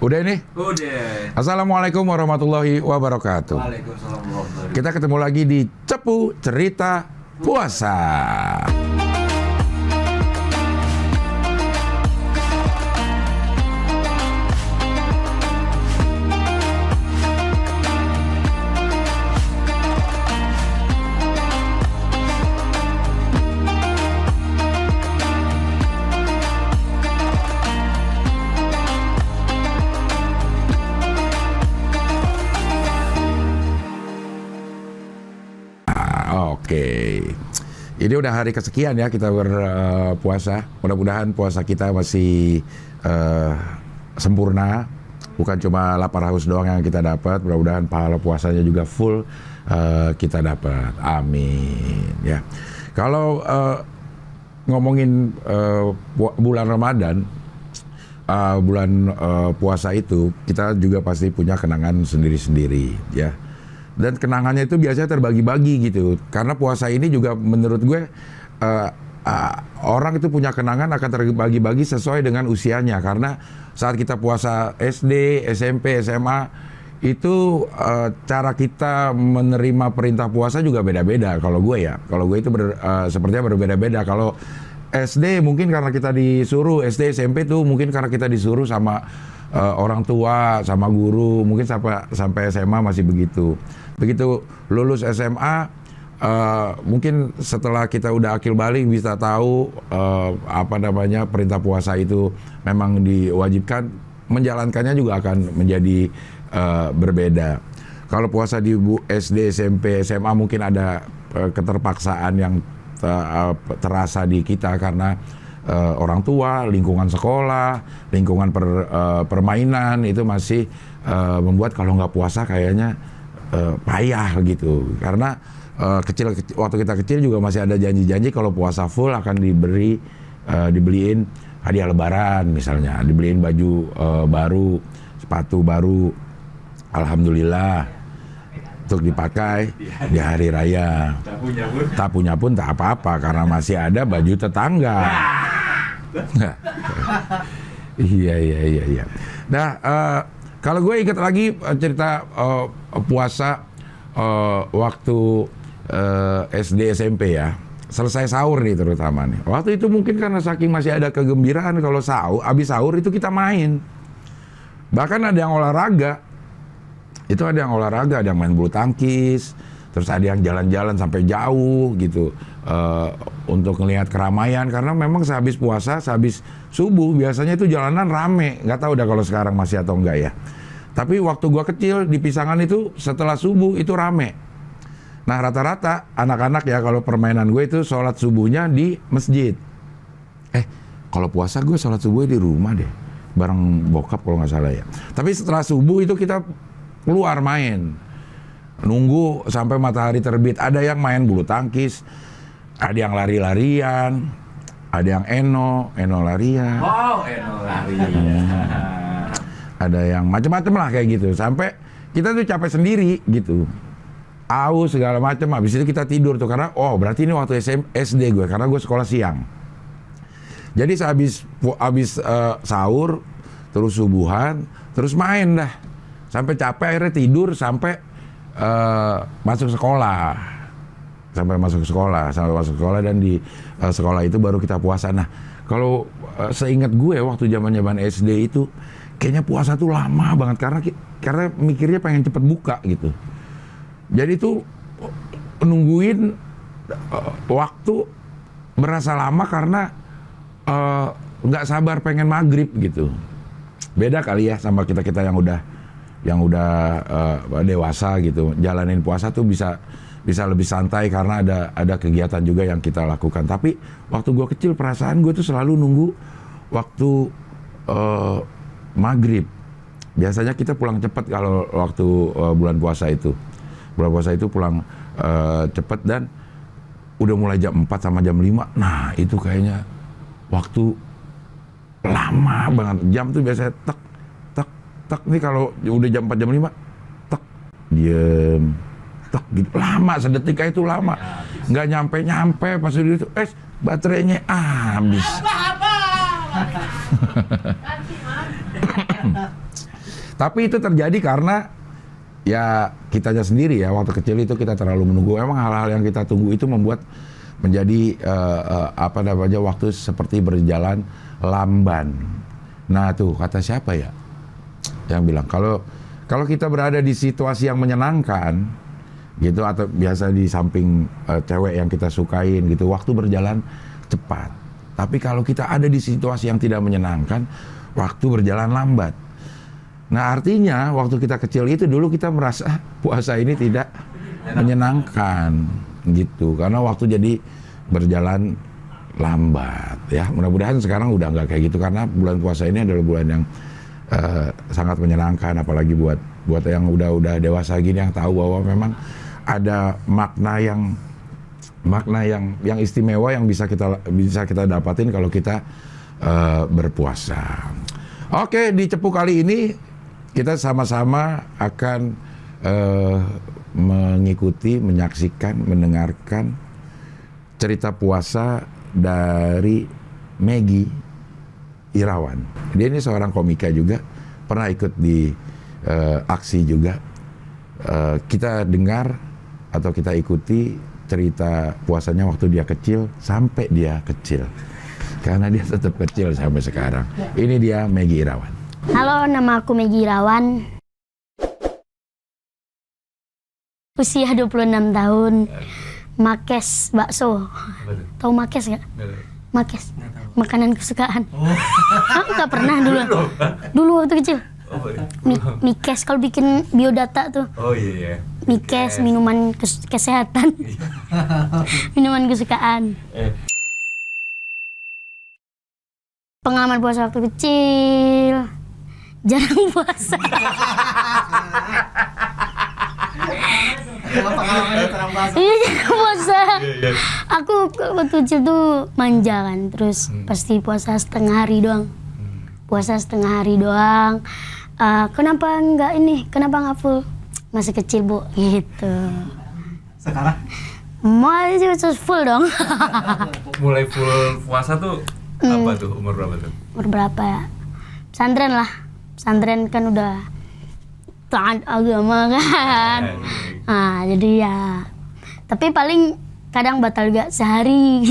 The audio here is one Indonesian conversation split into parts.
Udah ini? Udah. Assalamualaikum warahmatullahi wabarakatuh. Waalaikumsalam warahmatullahi wabarakatuh. Kita ketemu lagi di Cepu Cerita Puasa. Oke, ini udah hari kesekian ya kita berpuasa. Mudah-mudahan puasa kita masih sempurna, bukan cuma lapar haus doang yang kita dapat. Mudah-mudahan pahala puasanya juga full kita dapat. Amin. Ya, kalau ngomongin bulan Ramadan, bulan puasa itu kita juga pasti punya kenangan sendiri-sendiri, ya. Dan kenangannya itu biasanya terbagi-bagi gitu. Karena puasa ini juga menurut gue orang itu punya kenangan akan terbagi-bagi sesuai dengan usianya. Karena saat kita puasa SD, SMP, SMA itu cara kita menerima perintah puasa juga beda-beda. Kalau gue ya, kalau gue itu sepertinya berbeda-beda. Kalau SD mungkin karena kita disuruh, SD, SMP tuh mungkin karena kita disuruh sama orang tua, sama guru, mungkin sampai SMA masih begitu. Begitu lulus SMA, mungkin setelah kita udah akil balik bisa tahu perintah puasa itu memang diwajibkan, menjalankannya juga akan menjadi berbeda. Kalau puasa di SD, SMP, SMA mungkin ada keterpaksaan yang terasa di kita karena orang tua, lingkungan sekolah, lingkungan permainan itu masih membuat kalau nggak puasa kayaknya payah gitu. Karena waktu kita kecil juga masih ada janji-janji kalau puasa full akan dibeliin hadiah lebaran misalnya, dibeliin baju baru, sepatu baru, alhamdulillah, untuk dipakai di hari raya. Tak punya pun tak apa-apa karena masih ada baju tetangga. Iya. Nah, kalau gue ingat lagi cerita puasa waktu SD SMP ya, selesai sahur nih terutama nih. Waktu itu mungkin karena saking masih ada kegembiraan kalau abis sahur itu kita main. Bahkan ada yang olahraga. Itu ada yang olahraga, ada yang main bulu tangkis, terus ada yang jalan-jalan sampai jauh gitu untuk ngelihat keramaian. Karena memang sehabis puasa, sehabis subuh biasanya itu jalanan rame. Nggak tahu udah kalau sekarang masih atau enggak ya. Tapi waktu gua kecil di Pisangan itu setelah subuh itu rame. Nah rata-rata anak-anak ya kalau permainan gue itu sholat subuhnya di masjid. Kalau puasa gue sholat subuhnya di rumah deh, bareng bokap kalau nggak salah ya. Tapi setelah subuh itu kita keluar main, nunggu sampai matahari terbit. Ada yang main bulu tangkis, ada yang lari-larian, ada yang eno larian. Wow, eno larian. Ada yang macam-macam lah kayak gitu. Sampai kita tuh capek sendiri gitu, aus segala macam. Habis itu kita tidur tuh karena berarti ini waktu SD gue karena gue sekolah siang. Jadi sehabis sahur terus subuhan terus main dah. Sampai capek akhirnya tidur sampai masuk sekolah. Sampai masuk sekolah dan di sekolah itu baru kita puasa. Nah, kalau seingat gue waktu zaman SD itu kayaknya puasa tuh lama banget karena mikirnya pengen cepet buka gitu. Jadi tuh nungguin waktu berasa lama karena nggak sabar pengen maghrib gitu. Beda kali ya sama kita yang udah dewasa gitu, jalanin puasa tuh bisa lebih santai karena ada kegiatan juga yang kita lakukan. Tapi waktu gue kecil perasaan gue tuh selalu nunggu waktu maghrib. Biasanya kita pulang cepat kalau waktu bulan puasa itu. Bulan puasa itu pulang cepat dan udah mulai jam 4 sama jam 5. Nah itu kayaknya waktu lama banget. Jam tuh biasanya tek nih kalau udah jam 4 jam 5 tek diem tek gitu lama, sedetik itu lama, nggak nyampe pas itu baterainya habis. Tapi itu terjadi karena ya kitanya sendiri ya, waktu kecil itu kita terlalu menunggu. Emang hal-hal yang kita tunggu itu membuat menjadi waktu seperti berjalan lamban. Nah tuh kata siapa ya yang bilang kalau kita berada di situasi yang menyenangkan gitu, atau biasa di samping cewek yang kita sukain gitu, waktu berjalan cepat. Tapi kalau kita ada di situasi yang tidak menyenangkan, waktu berjalan lambat. Nah artinya waktu kita kecil itu dulu kita merasa puasa ini tidak menyenangkan gitu, karena waktu jadi berjalan lambat ya. Mudah-mudahan sekarang udah nggak kayak gitu, karena bulan puasa ini adalah bulan yang sangat menyenangkan, apalagi buat yang udah dewasa gini, yang tahu bahwa memang ada makna yang istimewa yang bisa kita dapatin kalau kita berpuasa. Oke, di Cepu kali ini kita sama-sama akan mengikuti, menyaksikan, mendengarkan cerita puasa dari Maggie Irawan. Dia ini seorang komika juga, pernah ikut di aksi juga. Kita dengar atau kita ikuti cerita puasanya waktu dia kecil sampai dia kecil, karena dia tetap kecil sampai sekarang. Ini dia Maggie Irawan. Halo, nama aku Maggie Irawan. Usia 26 tahun. Makes bakso. Tahu makes nggak? Makes. Makanan kesukaan. Nggak pernah dulu. Dulu waktu kecil. Mikes kalau bikin biodata tuh. Oh iya. Mikes, minuman kesehatan. Minuman kesukaan. Pengalaman puasa waktu kecil. Jarang puasa. Iya, jarang puasa. Aku waktu kecil tuh manja kan, terus pasti puasa setengah hari doang. Puasa setengah hari doang. Kenapa nggak full? Masih kecil bu, gitu. Sekarang? Masih full dong. Mulai full puasa tuh apa tuh? Umur berapa tuh? Umur berapa ya? Pesantren lah. Pesantren kan udah taat agama kan. Nah, jadi ya. Tapi paling kadang batal gak sehari.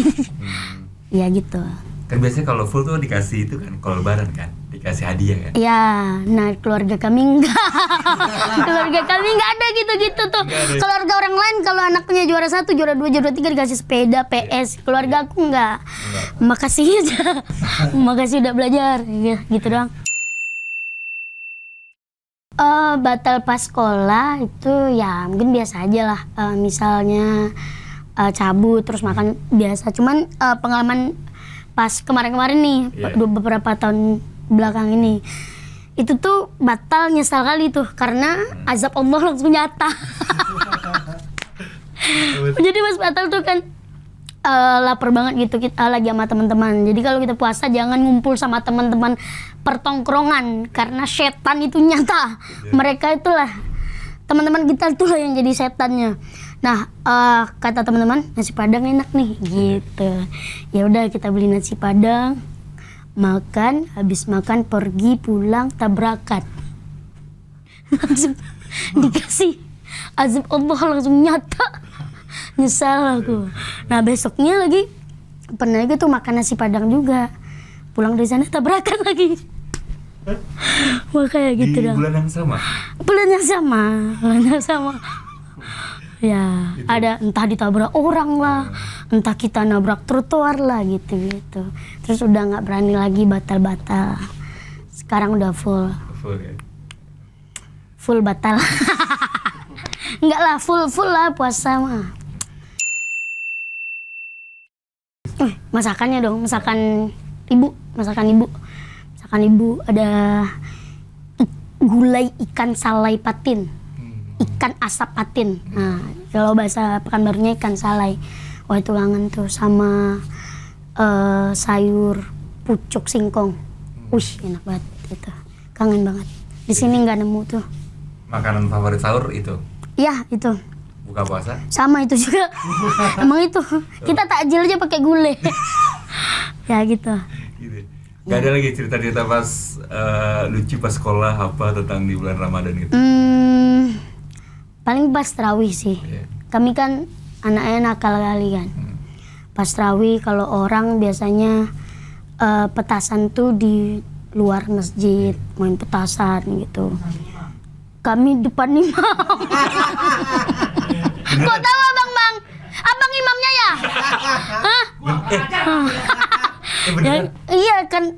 Ya gitu. Kan biasanya kalau full tuh dikasih itu kan, kalau lebaran kan, dikasih hadiah kan? Ya, nah keluarga kami enggak. Keluarga kami enggak ada gitu-gitu tuh. Keluarga orang lain kalau anaknya juara 1, juara 2, juara 3 dikasih sepeda, PS. Keluarga aku enggak. Makasih aja. Makasih udah belajar. Gitu doang. Batal pas sekolah itu ya mungkin biasa aja lah. Misalnya cabut terus makan biasa. Cuman pengalaman pas kemarin-kemarin nih, beberapa tahun belakang ini, itu tuh batal nyesal kali tuh karena azab Allah langsung nyata. Jadi pas batal tuh kan lapar banget gitu, kita lagi sama teman-teman. Jadi kalau kita puasa jangan ngumpul sama teman-teman pertongkrongan karena setan itu nyata. Mereka itulah teman-teman kita itulah yang jadi setannya. Nah, kata teman-teman nasi padang enak nih gitu. Ya udah kita beli nasi padang, makan, habis makan pergi pulang tabrakan. Langsung dikasih azab Allah langsung nyata. Nyesal aku. Nah besoknya lagi pernah gitu makan nasi padang juga, pulang dari sana tabrakan lagi. Makanya gitu di dong. Bulan yang sama? Bulan yang sama. Ya gitu. Ada entah ditabrak orang lah, entah kita nabrak trotoar lah gitu. Terus udah nggak berani lagi batal. Sekarang udah full. Full ya? Full batal. Enggak lah, full lah puasa mah. Masakannya dong, masakan ibu ada gulai ikan salai patin, ikan asap patin. Nah, kalau bahasa Pekanbarunya ikan salai. Wah itu kangen tuh, sama sayur pucuk singkong. Enak banget itu, kangen banget. Di sini nggak nemu tuh. Makanan favorit sahur itu? Iya itu. Buka puasa? Sama itu juga. Emang itu kita takjil aja pakai gulai. Ya gitu. Gak ada lagi cerita-cerita pas lucu pas sekolah apa tentang di bulan Ramadan gitu? Paling pas tarawih sih. Iya. Kami kan anaknya nakal kali kan. Pas tarawih kalau orang biasanya petasan tuh di luar masjid, main petasan gitu. Kami depan imam. Kok tahu Bang? Abang imamnya ya? Hah? Ya, iya kan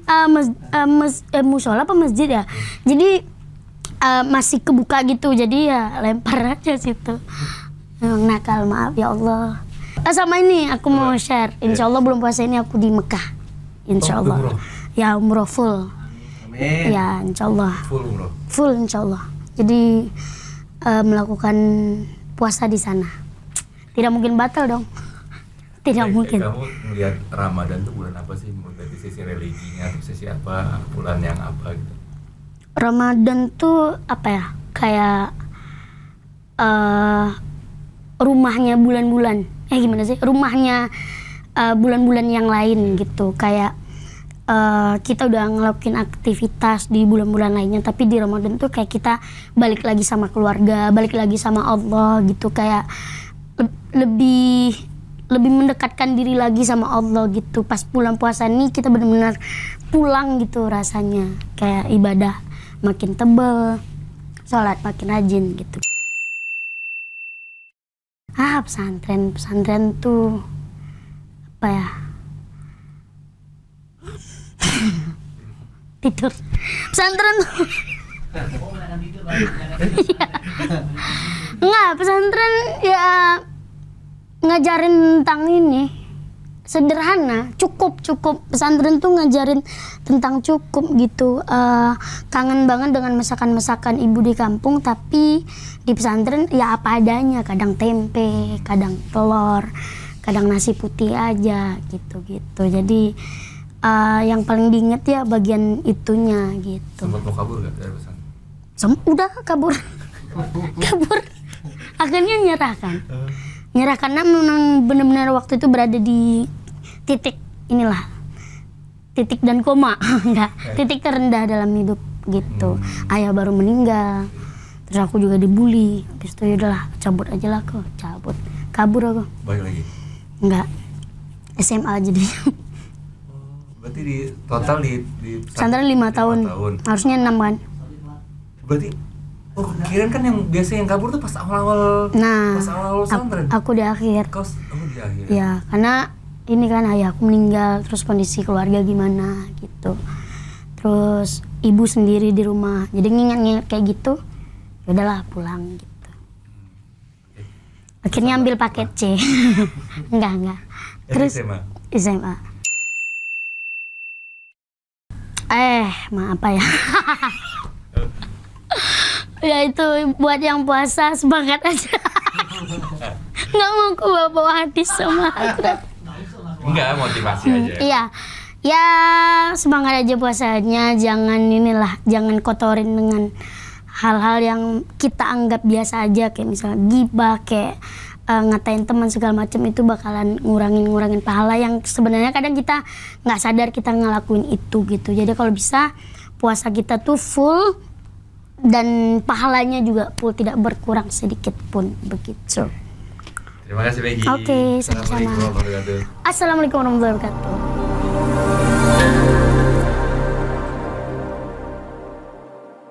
musola apa masjid ya. Jadi masih kebuka gitu. Jadi ya lempar aja situ. Emang nakal, maaf ya Allah. Sama ini aku mau share. Insya Allah belum puasa ini aku di Mekah. Insya Allah. Umroh? Ya umroh full. Amin. Ya insya Allah. Full umroh. Full insya Allah. Jadi melakukan puasa di sana. Tidak mungkin batal dong. Tidak mungkin. Kamu melihat Ramadan tuh bulan apa sih? Dari sisi religinya atau sisi apa? Bulan yang apa gitu? Ramadan tuh apa ya? Kayak rumahnya bulan-bulan. Gimana sih? Rumahnya bulan-bulan yang lain gitu. Kayak kita udah ngelakuin aktivitas di bulan-bulan lainnya, tapi di Ramadan tuh kayak kita balik lagi sama keluarga, balik lagi sama Allah gitu. Kayak lebih mendekatkan diri lagi sama Allah gitu. Pas bulan puasa nih kita benar-benar pulang gitu rasanya. Kayak ibadah makin tebel, sholat makin rajin gitu. Pesantren tuh apa ya? Tidur. Pesantren tuh Enggak, pesantren ya ngajarin tentang ini sederhana, cukup pesantren tuh ngajarin tentang cukup gitu. Kangen banget dengan masakan ibu di kampung, tapi di pesantren ya apa adanya, kadang tempe, kadang telur, kadang nasi putih aja gitu. Jadi yang paling diinget ya bagian itunya gitu. Sempat mau kabur gak dari pesan? Udah kabur. Akhirnya nyerah karena memang benar-benar waktu itu berada di titik dan koma. Enggak, titik terendah dalam hidup gitu. Ayah baru meninggal, terus aku juga dibully. Habis itu yaudahlah, cabut aja lah aku, kabur aku. Balik lagi? Enggak, SMA jadi. Berarti di total di pesantren 5 tahun. Harusnya 6 kan. Berarti kirain kan yang biasa yang kabur tuh pas awal-awal pesantren. Aku di akhir. Kau di akhir. Ya, karena ini kan ayahku meninggal, terus kondisi keluarga gimana gitu. Terus ibu sendiri di rumah. Jadi ngingat-ngingat kayak gitu. Ya udahlah pulang gitu. Akhirnya ambil paket C. Enggak. Terus SMA. Apa ya? Ya itu buat yang puasa semangat aja. Nggak mau aku bawa hadis sama akhirat. Enggak, motivasi aja. Iya. Ya semangat aja puasanya, jangan kotorin dengan hal-hal yang kita anggap biasa aja, kayak misalnya gibah, kayak ngatain teman segala macam. Itu bakalan ngurangin pahala yang sebenarnya kadang kita nggak sadar kita ngelakuin itu gitu. Jadi kalau bisa puasa kita tuh full dan pahalanya juga full, tidak berkurang sedikit pun begitu. Terima kasih Peggy. Oke, sama-sama. Assalamualaikum warahmatullahi wabarakatuh. Assalamualaikum warahmatullahi wabarakatuh.